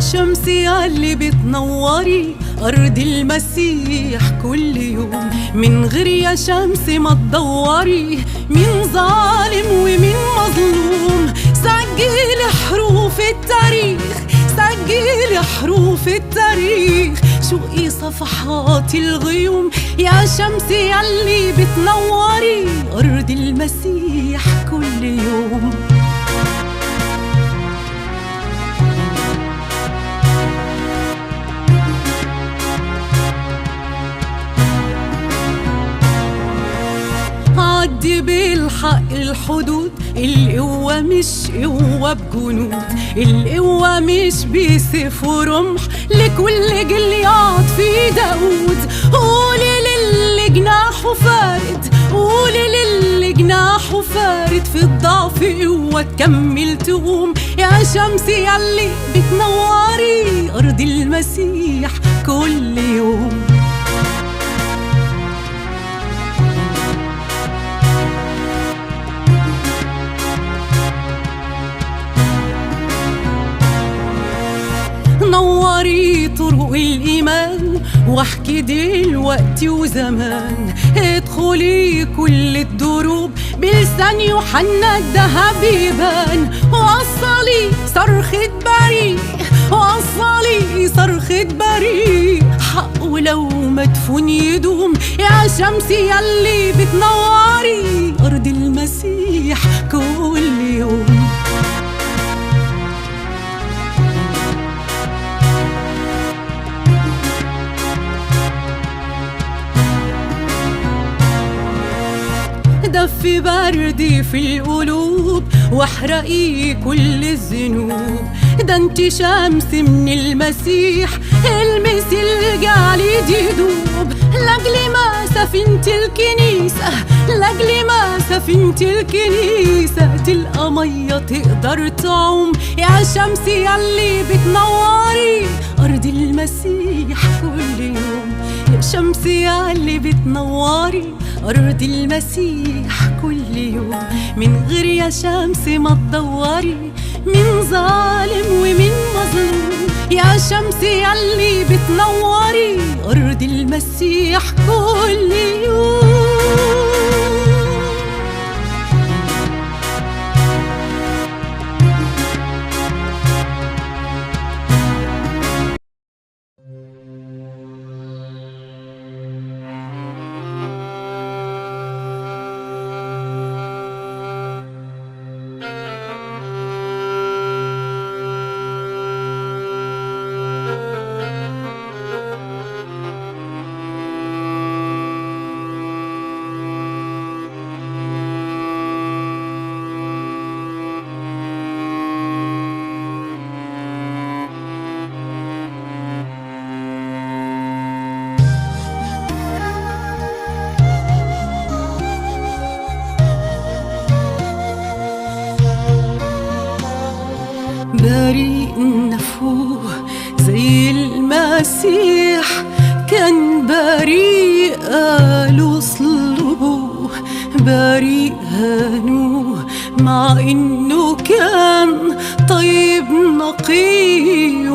شمسي ياللي بتنوري أرض المسيح كل يوم، من غير يا شمسي ما تدوري مين ظالم ومين مظلوم. سجلي حروف التاريخ، سجلي حروف التاريخ، شقي صفحات الغيوم يا شمسي ياللي بتنوري أرض المسيح كل يوم. عدي بالحق الحدود، القوة مش قوة بجنود، القوة مش بسيف ورمح، لكل جليات في داود. قولي للي جناحه فارد، قولي للي جناحه فارد، في الضعف قوة تكمل تقوم يا شمسي ياللي بتنوري أرض المسيح كل يوم. نوري طرق الإيمان، واحكي دلوقتي وزمان، ادخلي كل الدروب بلسان يوحنا الدهب يبان. وصلي صرخة بريء، وصلي صرخة بريء، حق ولو مدفون يدوم يا شمسي ياللي بتنوري أرض المسيح كل يوم. دفي بردي في القلوب واحرقي كل الذنوب، ده انت شمس من المسيح، المسي الجليد يدوب. لاجل ما سفينة الكنيسة، لاجل ما سفينة الكنيسة، تلقى مية تقدر تعوم يا شمسي ياللي بتنوري أرض المسيح كل يوم. يا شمسي ياللي بتنوري أرض المسيح كل يوم، من غير يا شمس ما تدوري مين ظالم ومين مظلوم. يا شمس ياللي بتنوري أرض المسيح كل يوم. بريء نفوه زي المسيح، كان بريء قالوا اصلبوه، بريء هانوه مع انه كان طيب نقي